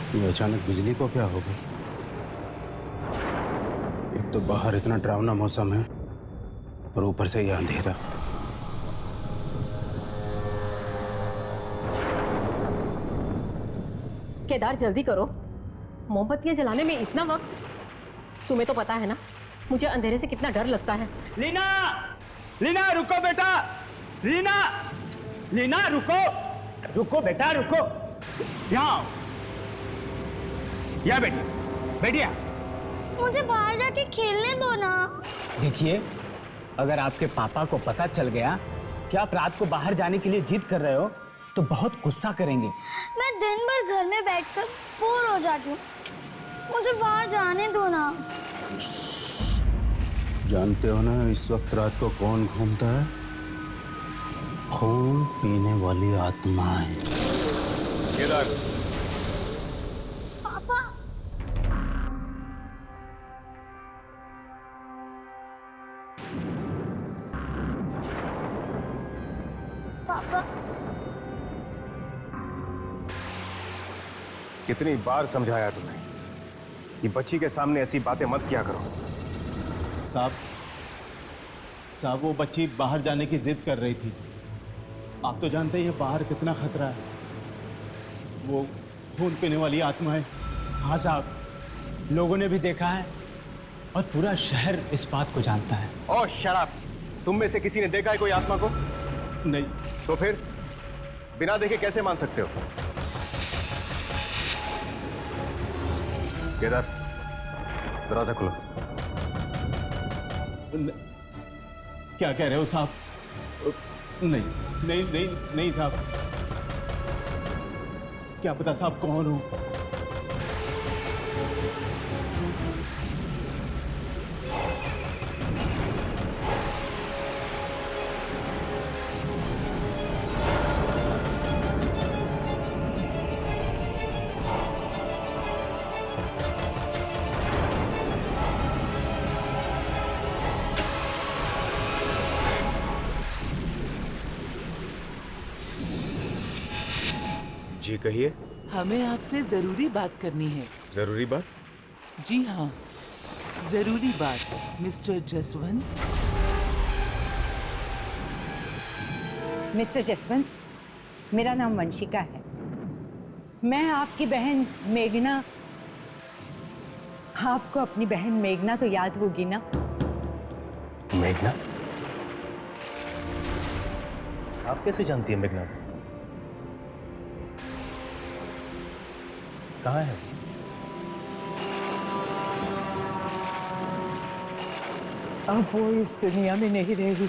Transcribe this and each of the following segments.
ये अचानक बिजली को क्या हो गया? एक तो बाहर इतना डरावना मौसम है और ऊपर से ये अंधेरा। केदार जल्दी करो, मोमबत्तियां जलाने में इतना वक्त। तुम्हें तो पता है ना मुझे अंधेरे से कितना डर लगता है। लीना, लीना रुको बेटा, लीना, लीना रुको, रुको बेटा रुको, यहाँ आओ, या बेटी, बैठिए। मुझे बाहर जाके खेलने दो ना। देखिए, अगर आपके पापा को पता चल गया कि आप रात को बाहर जाने के लिए जिद कर रहे हो तो बहुत गुस्सा करेंगे। मैं दिन भर घर में बैठकर बोर हो जाती हूँ, मुझे बाहर जाने दो ना। जानते हो ना इस वक्त रात को कौन घूमता है? खून पीने वाली आत्माएं। केदार, पापा, पापा, कितनी बार समझाया तुम्हें कि बच्ची के सामने ऐसी बातें मत किया करो। साहब वो बच्ची बाहर जाने की जिद कर रही थी। आप तो जानते हैं बाहर कितना खतरा है। वो खून पीने वाली आत्मा है। हाँ साहब, लोगों ने भी देखा है और पूरा शहर इस बात को जानता है। ओह शराब, तुम में से किसी ने देखा है कोई आत्मा को? नहीं। तो फिर बिना देखे कैसे मान सकते हो? केदार, दरवाजा खोलो। क्या कह रहे हो साहब? नहीं नहीं नहीं नहीं साहब, क्या पता साहब कौन हो। जी कहिए। हमें आपसे जरूरी बात करनी है। जरूरी बात? जी हाँ, जरूरी बात मिस्टर जसवंत। मिस्टर जसवंत, मेरा नाम वंशिका है। मैं आपकी बहन मेघना। आपको अपनी बहन मेघना तो याद होगी ना? मेघना? आप कैसे जानती हैं मेघना को? कहाँ है? अब वो इस दुनिया में नहीं रहेगी।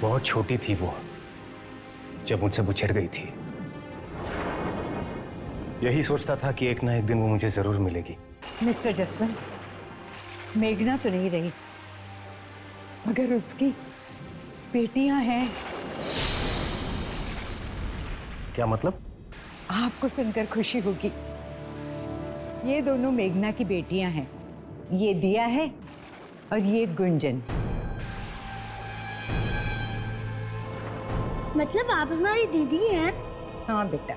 बहुत छोटी थी वो जब मुझसे बिछड़ गई थी। यही सोचता था कि एक ना एक दिन वो मुझे जरूर मिलेगी। मिस्टर जसवंत, मेघना तो नहीं रही, मगर उसकी बेटियां हैं। क्या मतलब? आपको सुनकर खुशी होगी। ये दोनों मेघना की बेटियां हैं। ये दिया है और ये गुंजन। मतलब आप हमारी दीदी हैं? हाँ बेटा,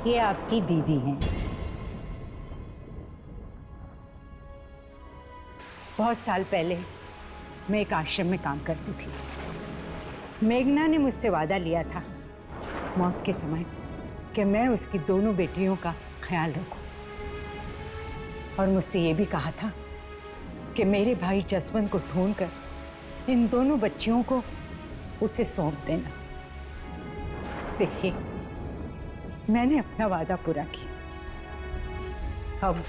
ये आपकी दीदी हैं। बहुत साल पहले मैं एक आश्रम में काम करती थी। मेघना ने मुझसे वादा लिया था मौत के समय कि मैं उसकी दोनों बेटियों का ख्याल रखूं, और मुझसे ये भी कहा था कि मेरे भाई जसवंत को ढूंढकर इन दोनों बच्चियों को उसे सौंप देना। देखिए, मैंने अपना वादा पूरा किया। अब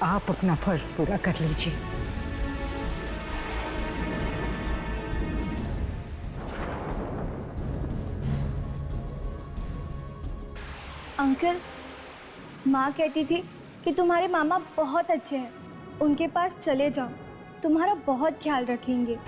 आप अपना फर्ज पूरा कर लीजिए। अंकल, माँ कहती थी कि तुम्हारे मामा बहुत अच्छे हैं, उनके पास चले जाओ, तुम्हारा बहुत ख्याल रखेंगे।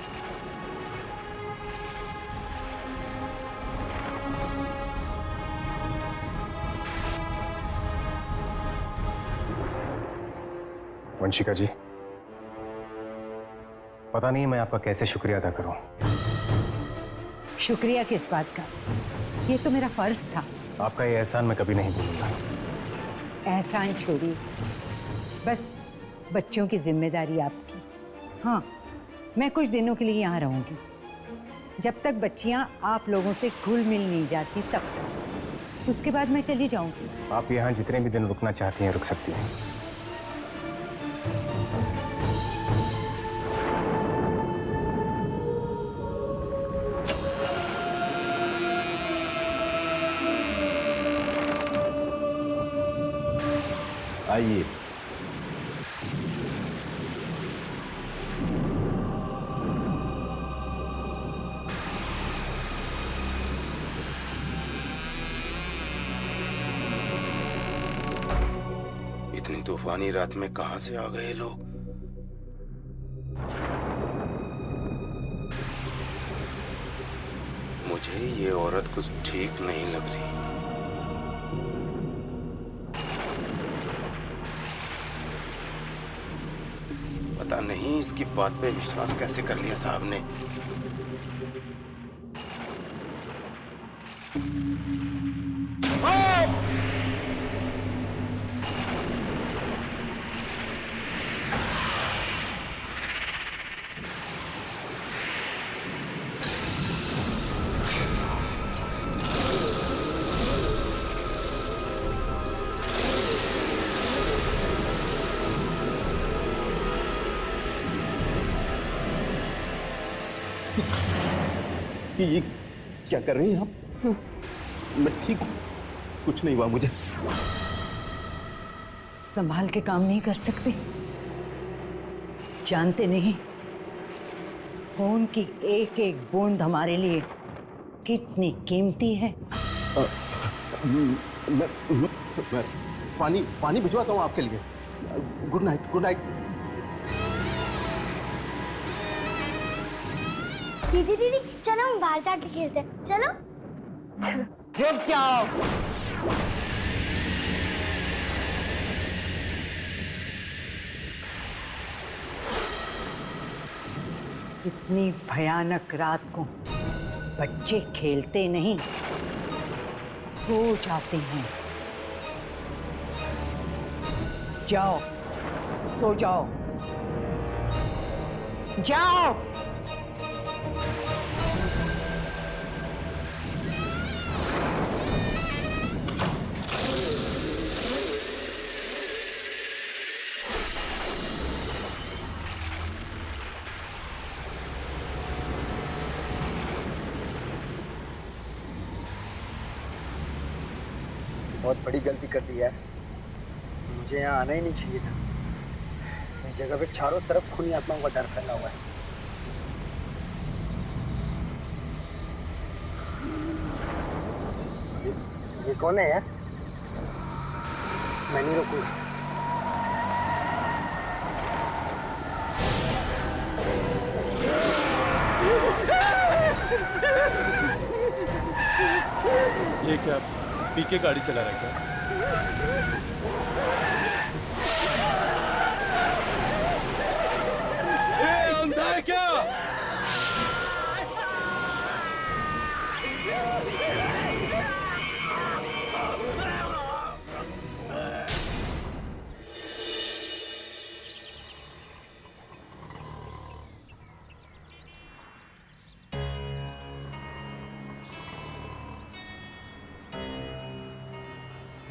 वंशिका जी, पता नहीं मैं आपका कैसे शुक्रिया अदा करूं। शुक्रिया किस बात का? ये तो मेरा फर्ज था। आपका ये एहसान मैं कभी नहीं भूलूंगा। एहसान छोड़िए, बस बच्चों की जिम्मेदारी आपकी। हाँ, मैं कुछ दिनों के लिए यहाँ रहूँगी, जब तक बच्चियाँ आप लोगों से घुल मिल नहीं जाती तब तक। उसके बाद मैं चली जाऊँगी। आप यहाँ जितने भी दिन रुकना चाहती हैं रुक सकती हैं। आइए। इतनी तूफानी रात में कहां से आ गए लोग? मुझे ये औरत कुछ ठीक नहीं लग रही। पता नहीं इसकी बात पे विश्वास कैसे कर लिया साहब ने। ये क्या कर रही हैं आप? मैं ठीक हूं, कुछ नहीं हुआ मुझे। संभाल के काम नहीं कर सकते? जानते नहीं खून की एक एक बूंद हमारे लिए कितनी कीमती है। मैं पानी भिजवाता हूँ आपके लिए। Good night, good night. दीदी दीदी चलो हम बाहर जाके खेलते हैं। चलो रुक जाओ। इतनी भयानक रात को बच्चे खेलते नहीं, सो जाते हैं। जाओ, सो जाओ, जाओ। बहुत बड़ी गलती कर दी है। मुझे यहाँ आना ही नहीं चाहिए था। इस जगह पे चारों तरफ खूनी आत्माओं का डर फैला हुआ है। ये कौन है यार? मैं नहीं रुकूंगा। ये क्या पी के गाड़ी चला रहा है क्या? ए, अंधा है क्या?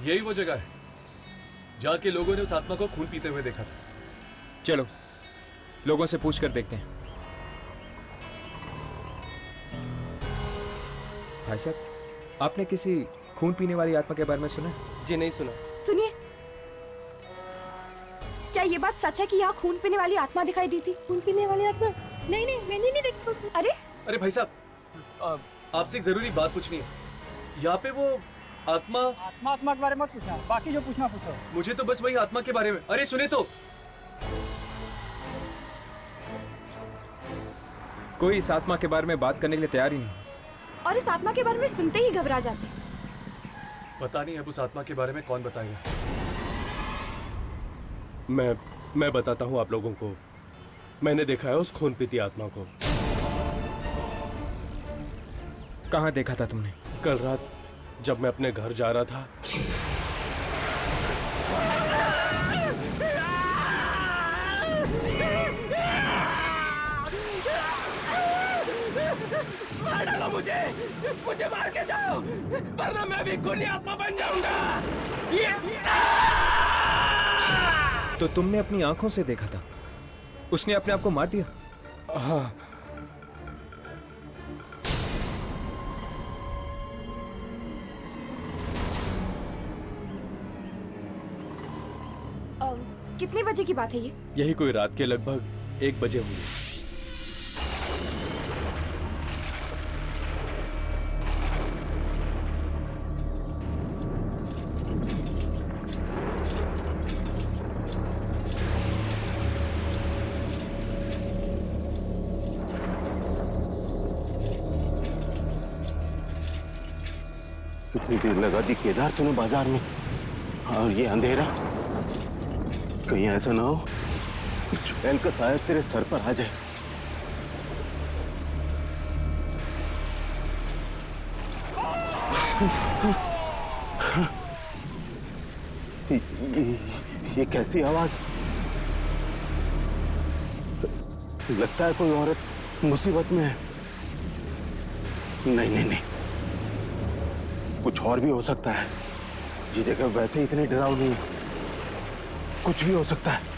यही वो जगह है जहाँ के लोगों ने उस आत्मा को खून पीते हुए देखा था। चलो लोगों से पूछ कर देखते हैं। भाई साहब, आपने किसी खून पीने वाली आत्मा के बारे में सुना? जी नहीं सुना। सुनिए, क्या ये बात सच है कि यहाँ खून पीने वाली आत्मा दिखाई दी थी? खून पीने वाली आत्मा? नहीं नहीं, मैंने नहीं देखी। अरे भाई साहब, आपसे एक जरूरी बात पूछनी है। यहाँ पे वो आत्मा के बारे में मत पूछना, बाकी जो पूछना पूछो। मुझे तो बस वही आत्मा के बारे में। अरे सुने तो, कोई इस आत्मा के बारे में बात करने के लिए तैयार ही नहीं। और इस आत्मा के बारे में सुनते ही घबरा जाते हैं। पता नहीं अब उस आत्मा के बारे में कौन बताएगा। मैं बताता हूँ आप लोगों को। मैंने देखा है उस खून पीती आत्मा को। कहाँ देखा था तुमने? कल रात जब मैं अपने घर जा रहा था। मार डालो मुझे मार के जाओ, वरना मैं भी खूनी आत्मा बन जाऊंगा। तो तुमने अपनी आंखों से देखा था? उसने अपने आप को मार दिया? हाँ। कितने बजे की बात है ये? यही कोई रात के लगभग 1 बजे होंगे। कितनी देर लगा दी केदार तूने बाजार में, और ये अंधेरा। कहीं ऐसा ना हो चुड़ैल का साया तेरे सर पर आ जाए। ये कैसी आवाज? लगता है कोई औरत मुसीबत में है। नहीं नहीं नहीं, कुछ और भी हो सकता है। ये जगह वैसे ही इतनी डरावनी है, कुछ भी हो सकता है।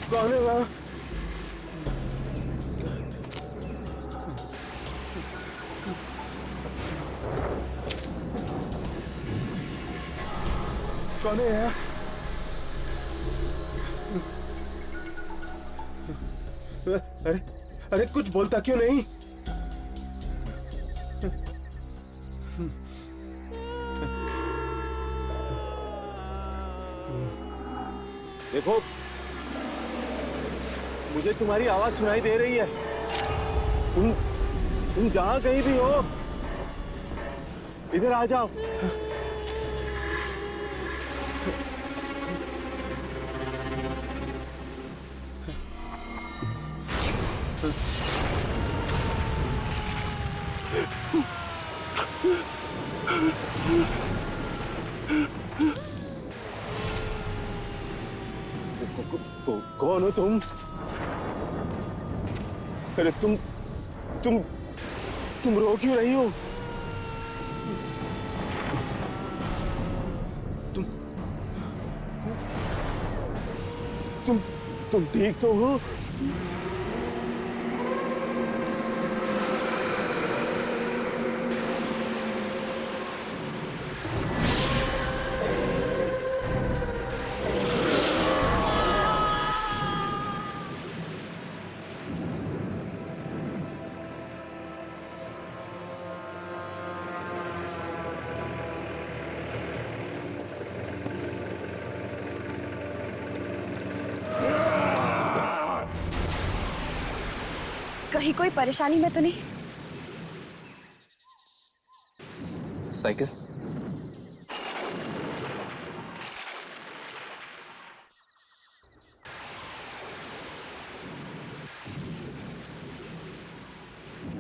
कौन है वहाँ? कौन है यार? अरे अरे कुछ बोलता क्यों नहीं? देखो, मुझे तुम्हारी आवाज सुनाई दे रही है। तुम जहां कहीं भी हो, इधर आ जाओ। कौन हो तुम? अरे तुम रो क्यों रही हो? तुम ठीक तो हो? कहीं कोई परेशानी में तो नहीं? साइकिल?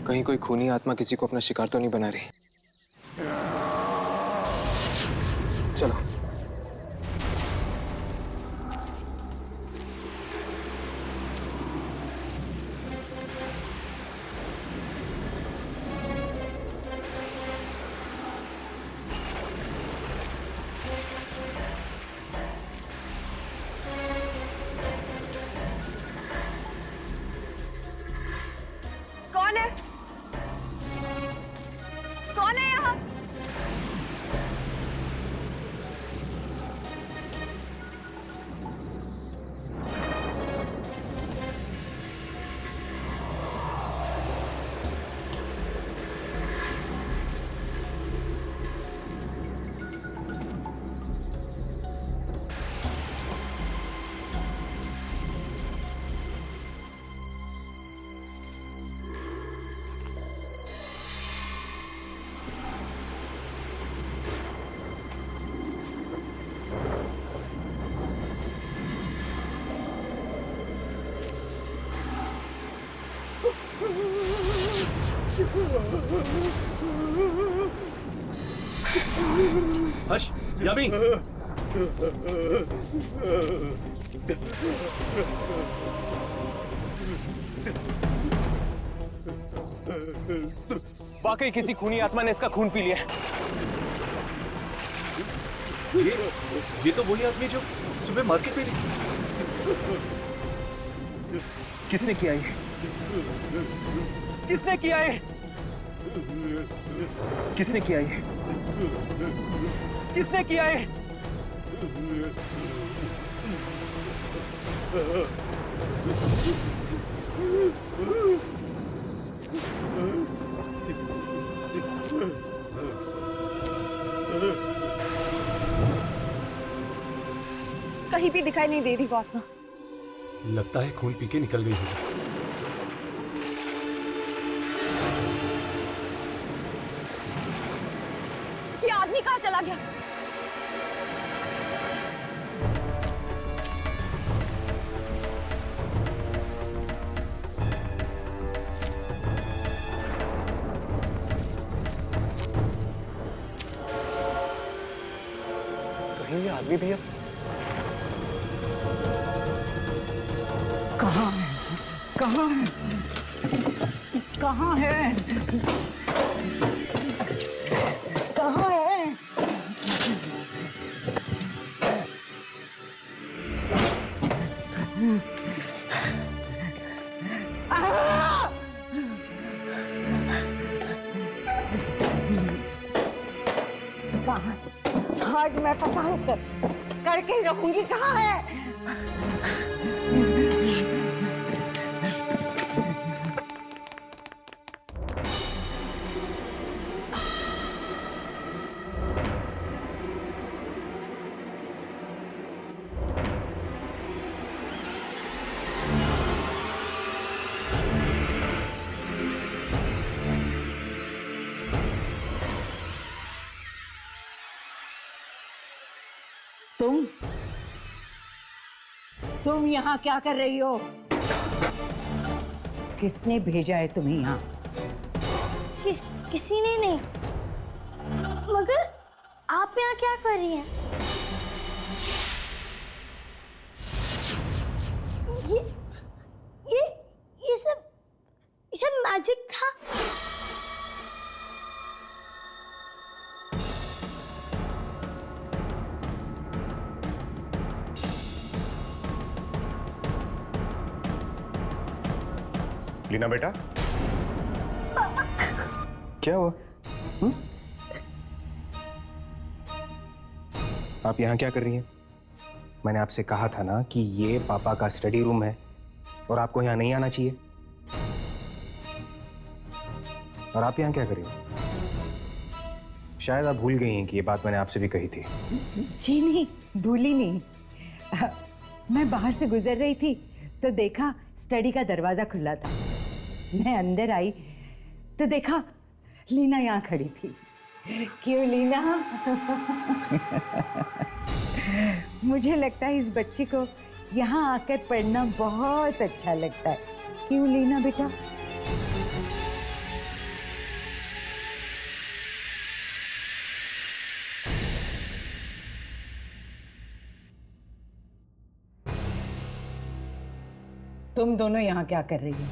कहीं कोई खूनी आत्मा किसी को अपना शिकार तो नहीं बना रही? चलो। कौन है? कौन है यहाँ? हर्ष, यामी। वाकई किसी खूनी आत्मा ने इसका खून पी लिया। ये तो वही आदमी जो सुबह मार्केट में थी। किसने किया ये? किसने किया ये? किसने किया ये? किसने किया ये? कहीं भी दिखाई नहीं दे रही वो आत्मा। लगता है खून पी के निकल गई होगी। ये आदमी कहाँ चला गया? कहीं ये आदमी भी है? कहाँ है? कहाँ है? कहाँ है? कहाँ है? कहाँ? आज मैं पता करके ही रहूंगी। कहाँ है? तुम यहाँ क्या कर रही हो? किसने भेजा है तुम्हें यहाँ? किसी ने नहीं। मगर आप यहाँ क्या कर रही हैं? ये सब मैजिक था। लीना बेटा, क्या हुआ? आप यहाँ क्या कर रही हैं? मैंने आपसे कहा था ना कि ये पापा का स्टडी रूम है और आपको यहाँ नहीं आना चाहिए। और आप यहाँ क्या कर रही हो? शायद आप भूल गई हैं कि ये बात मैंने आपसे भी कही थी। जी नहीं, भूली नहीं। मैं बाहर से गुजर रही थी तो देखा स्टडी का दरवाजा खुला था। मैं अंदर आई तो देखा लीना यहाँ खड़ी थी। क्यों लीना? मुझे लगता है इस बच्ची को यहाँ आकर पढ़ना बहुत अच्छा लगता है। क्यों लीना बेटा? तुम दोनों यहाँ क्या कर रही हो?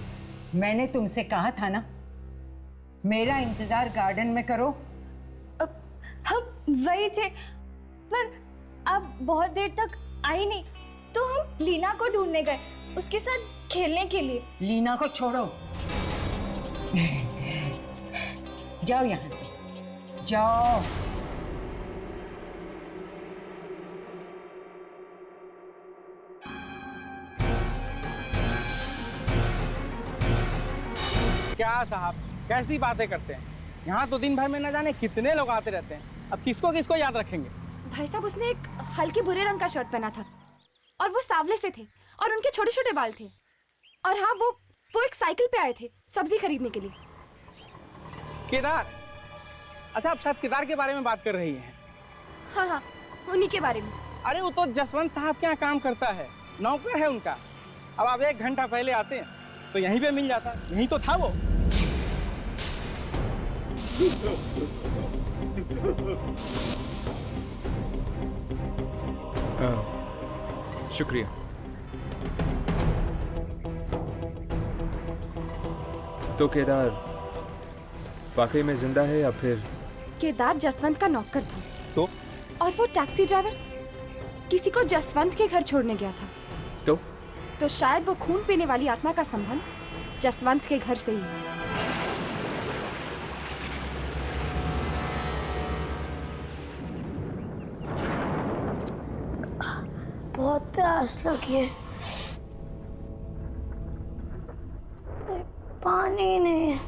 मैंने तुमसे कहा था ना मेरा इंतजार गार्डन में करो। हम वही थे, पर आप बहुत देर तक आई नहीं तो हम लीना को ढूंढने गए, उसके साथ खेलने के लिए। लीना को छोड़ो, जाओ यहाँ से, जाओ। क्या साहब, कैसी बातें करते हैं? यहाँ तो दिन भर में न जाने कितने लोग आते रहते हैं। अब किसको किसको याद रखेंगे? भाई साहब, उसने एक हल्के भूरे रंग का शर्ट पहना था और वो सांवले से थे और उनके छोटे छोटे बाल थे। और हाँ, वो एक साइकिल पे आए थे सब्जी खरीदने के लिए। केदार? अच्छा, आप शायद केदार के बारे में बात कर रही हैं। हाँ हाँ, उन्हीं के बारे में। अरे वो तो जसवंत साहब के यहाँ काम करता है, नौकर है उनका। अब आप 1 घंटा पहले आते हैं तो यहीं पे मिल जाता। यहीं तो था वो। शुक्रिया। तो केदार वाकई में जिंदा है या फिर? केदार जसवंत का नौकर था। तो? और वो टैक्सी ड्राइवर किसी को जसवंत के घर छोड़ने गया था। तो शायद वो खून पीने वाली आत्मा का संबंध जसवंत के घर से ही है। बहुत प्यास लगी है, पानी नहीं है।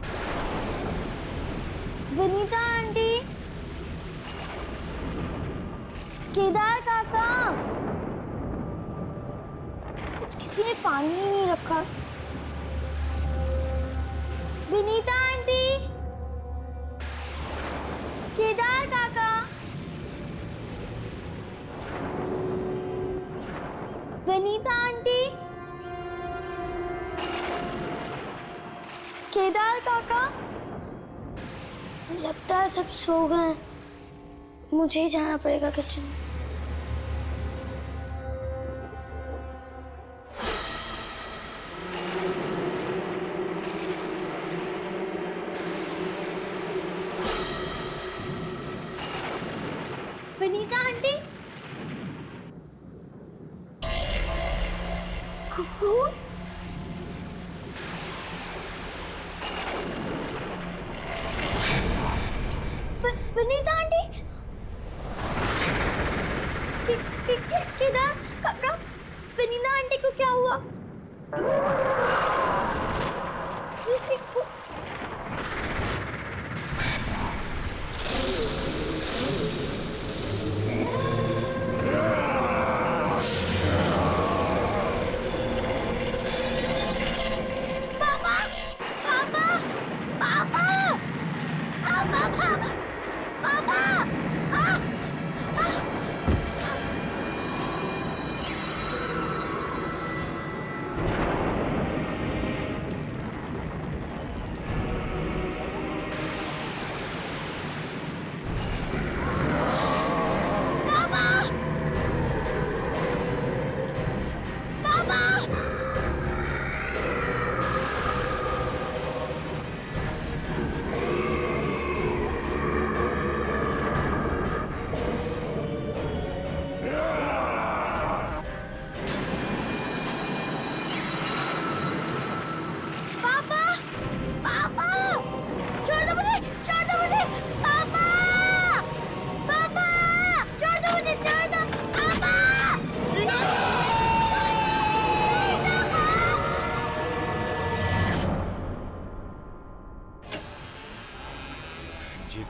विनीता आंटी, केदार काका, किसी ने पानी ही नहीं रखा। विनीता आंटी, केदार काका, विनीता आंटी, केदार काका। लगता है सब सो गए। मुझे ही जाना पड़ेगा किचन में। विनीता आंटी, खून? विनीता आंटी, केदार काका, विनीता आंटी को क्या हुआ?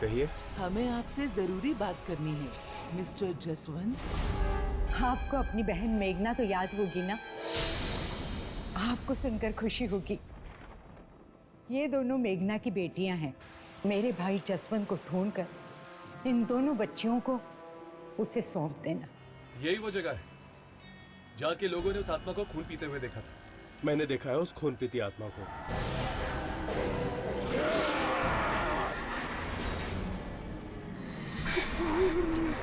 कहिए। हमें आपसे जरूरी बात करनी है मिस्टर जसवंत। आपको अपनी बहन मेघना तो याद होगी ना? आपको सुनकर खुशी होगी। ये दोनों मेघना की बेटियां हैं। मेरे भाई जसवंत को ढूंढकर इन दोनों बच्चियों को उसे सौंप देना। यही वो जगह है जहाँ के लोगों ने उस आत्मा को खून पीते हुए देखा था। मैंने देखा है उस खून पीती आत्मा को।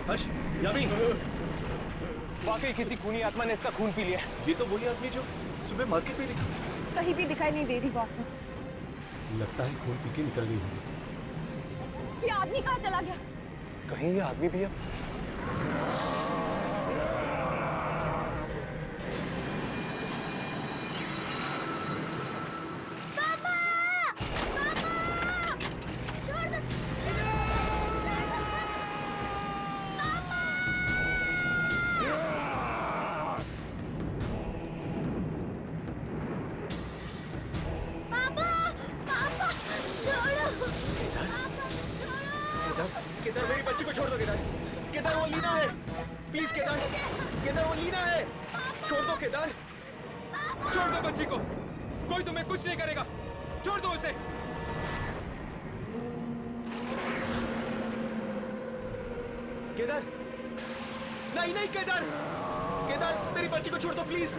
हर्ष, यामी, वाकई किसी खूनी आत्मा ने इसका खून पी लिया। ये तो वही आदमी जो सुबह मार्केट में दिखा। कहीं भी दिखाई नहीं दे रही वो आत्मा। लगता है खून पी के निकल गई होगी। ये आदमी कहाँ चला गया? कहीं ये आदमी भी है? केदार, मेरी बच्ची को छोड़ दो। केदार, केदार वो लीना है। प्लीज केदार, केदार वो लीना है। छोड़ दो केदार। छोड़ दो बच्ची को। कोई तुम्हें कुछ नहीं करेगा। छोड़ दो उसे। केदार, नहीं नहीं केदार, केदार मेरी बच्ची को छोड़ दो प्लीज।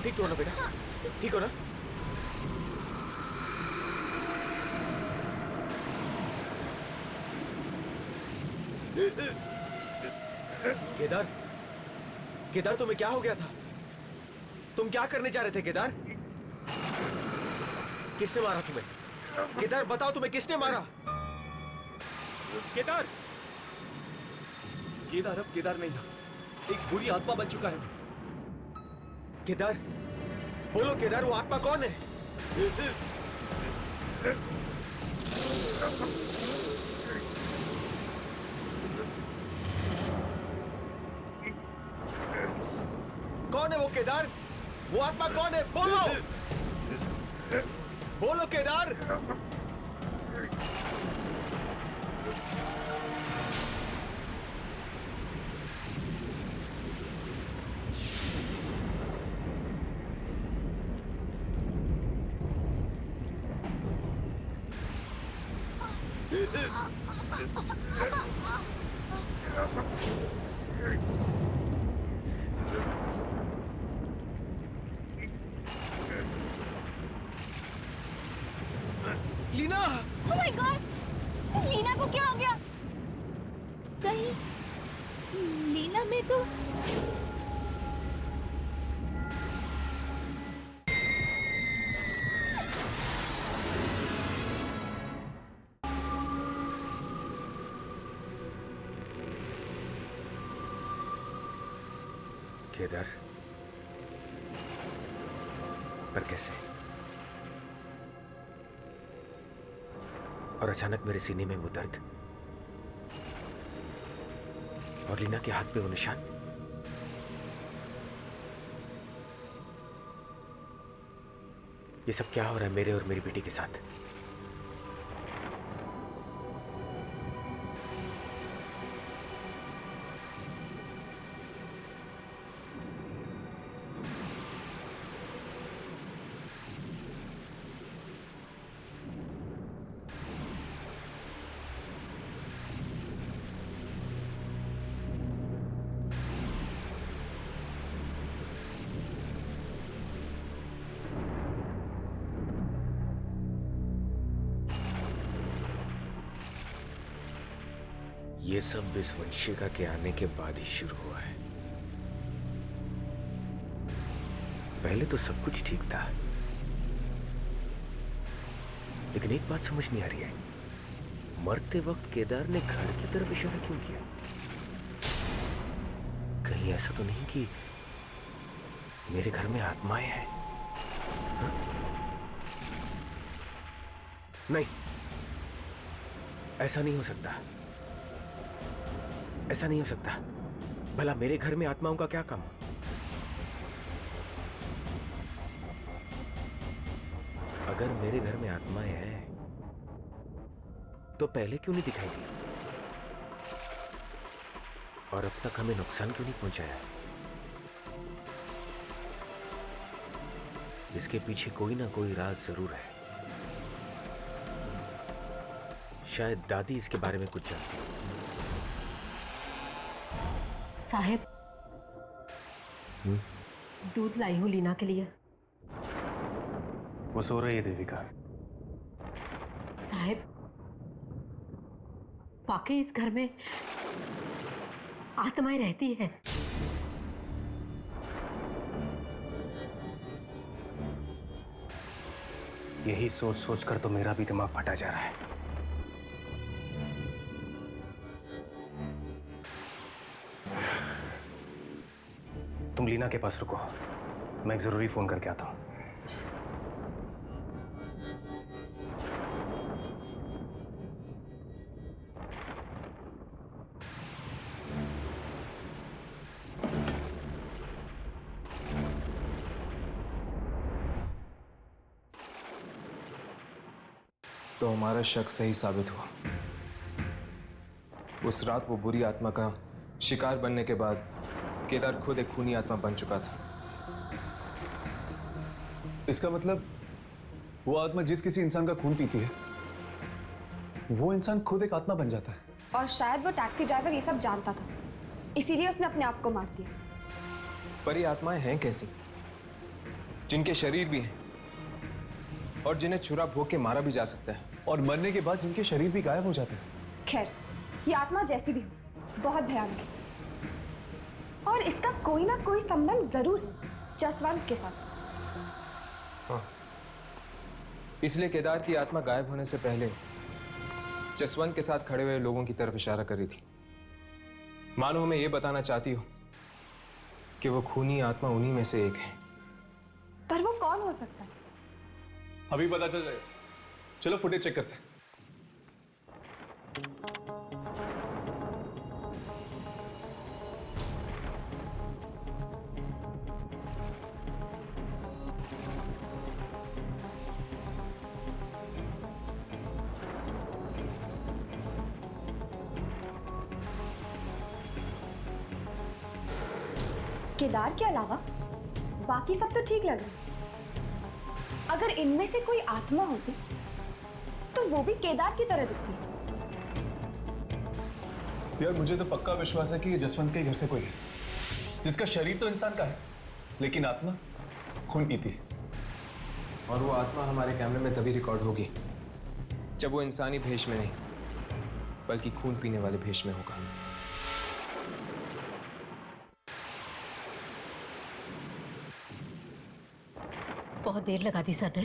ठीक हो ना बेटा? ठीक हो ना? केदार, केदार तुम्हें क्या हो गया था? तुम क्या करने जा रहे थे केदार? किसने मारा तुम्हें? केदार बताओ, तुम्हें किसने मारा? केदार! केदार अब केदार नहीं रहा, एक बुरी आत्मा बन चुका है वो। केदार, बोलो केदार, वो आत्मा कौन है? कौन है वो केदार? वो आत्मा कौन है? बोलो! बोलो Kedar! Leena! Oh my God! Leena को क्या हो गया? कहीं लीना में तो केदार, पर कैसे? और अचानक मेरे सीने में वो दर्द और लीना के हाथ पे वो निशान। ये सब क्या हो रहा है मेरे और मेरी बेटी के साथ? ये सब इस वंशिका के आने के बाद ही शुरू हुआ है। पहले तो सब कुछ ठीक था, लेकिन एक बात समझ नहीं आ रही है, मरते वक्त केदार ने घर की तरफ इशारा क्यों किया? कहीं ऐसा तो नहीं कि मेरे घर में आत्माएं हैं? हा? नहीं, ऐसा नहीं हो सकता, ऐसा नहीं हो सकता। भला मेरे घर में आत्माओं का क्या काम? अगर मेरे घर में आत्माएं हैं तो पहले क्यों नहीं दिखाई दी? और अब तक हमें नुकसान क्यों नहीं पहुंचाया? इसके पीछे कोई ना कोई राज जरूर है। शायद दादी इसके बारे में कुछ जानती है। साहेब, दूध लाई हूं लीना के लिए। वो सो रही है देविका। साहेब, वाकई इस घर में आत्माएं रहती हैं। यही सोच सोच कर तो मेरा भी दिमाग फटा जा रहा है। तुम लीना के पास रुको, मैं एक जरूरी फोन करके आता हूं। तो हमारा शक सही साबित हुआ। उस रात वो बुरी आत्मा का शिकार बनने के बाद केदार खुद एक खूनी आत्मा बन चुका था। इसका मतलब वो आत्मा जिस किसी इंसान का खून पीती है, वो इंसान खुद एक आत्मा बन जाता है। और शायद वो टैक्सी ड्राइवर ये सब जानता था, इसीलिए उसने अपने आप को मार दिया। पर ये आत्माएं हैं कैसी? जिनके शरीर भी हैं और जिन्हें छुरा भोग के मारा भी जा सकता है, और मरने के बाद जिनके शरीर भी गायब हो जाते हैं। खैर, ये आत्मा जैसी भी हो, बहुत भयानक है और इसका कोई ना कोई संबंध जरूर है जसवंत के साथ। हाँ, इसलिए केदार की आत्मा गायब होने से पहले जसवंत के साथ खड़े हुए लोगों की तरफ इशारा कर रही थी। मानो हमें यह बताना चाहती हो कि वो खूनी आत्मा उन्हीं में से एक है। पर वो कौन हो सकता है? अभी पता चल जाएगा। चलो फुटेज चेक करते हैं। केदार के अलावा बाकी सब तो ठीक लग रहा है। अगर इनमें से कोई आत्मा होती तो वो भी केदार की तरह दिखती। यार मुझे तो पक्का विश्वास है कि ये जसवंत के घर से कोई है, जिसका शरीर तो इंसान का है लेकिन आत्मा खून पीती है। और वो आत्मा हमारे कैमरे में तभी रिकॉर्ड होगी जब वो इंसानी भेष में नहीं बल्कि खून पीने वाले भेष में होगा। बहुत देर लगा दी सर ने।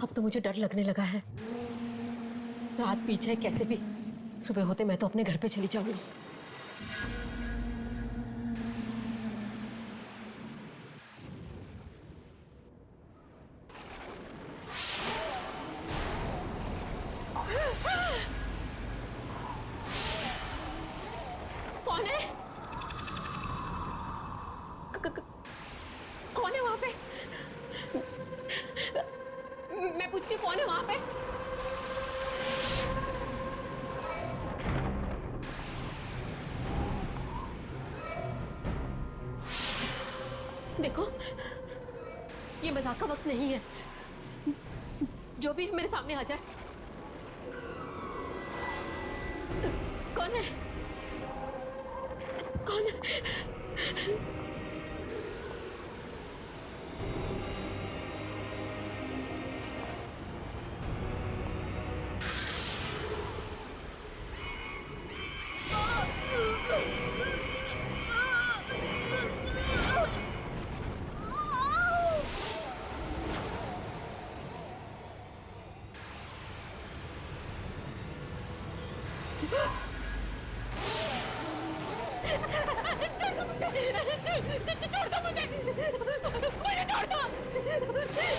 अब तो मुझे डर लगने लगा है। रात पीछे कैसे भी सुबह होते मैं तो अपने घर पे चली जाऊंगी। कौन है? कौन है वहां पे? मैं पूछती हूँ कौन है वहां पे? देखो, ये मजाक का वक्त नहीं है। जो भी मेरे सामने आ जाए। कौन है? कौन है? छोड़ दो मुझे, मुझे छोड़ दो, छोड़ दो मुझे।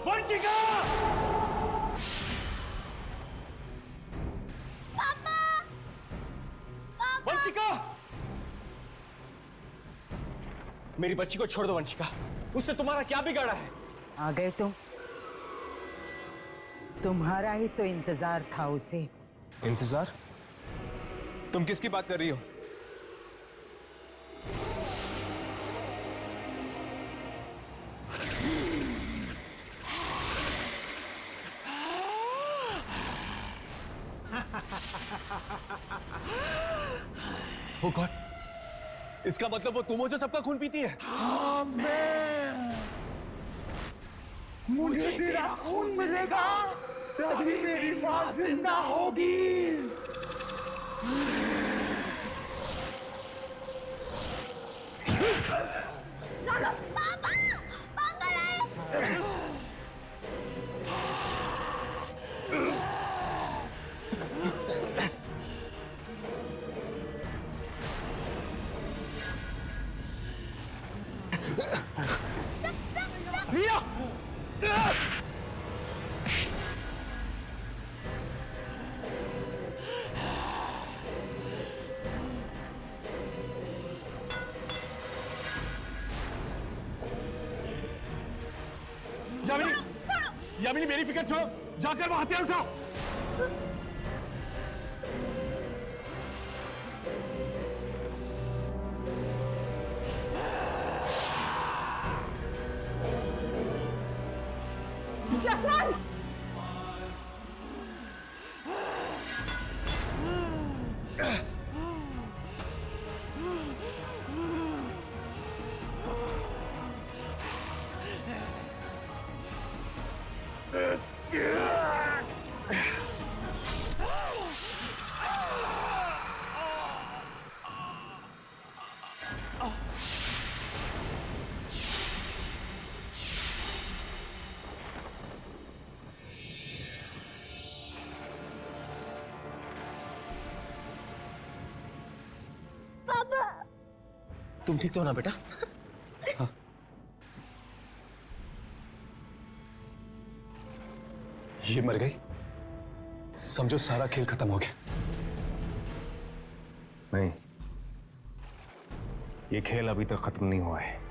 वंशिका! पापा! वंशिका! मेरी बच्ची को छोड़ दो वंशिका। उससे तुम्हारा क्या बिगाड़ा है? आ गए तुम? तुम्हारा ही तो इंतजार था उसे। इंतजार? तुम किसकी बात कर रही हो? ओ गॉड, इसका मतलब वो तुम हो जो सबका खून पीती है? मुझे तेरा खून मिलेगा तभी मेरी माँ जिंदा होगी। पापा! पापा नहीं! रिया! यामिनी मेरी फिक्र छोड़ो, जाकर वो हथियार उठाओ। जसवंत! तुम ठीक तो हो ना बेटा? हाँ। ये मर गई, समझो सारा खेल खत्म हो गया। नहीं, ये खेल अभी तक खत्म नहीं हुआ है।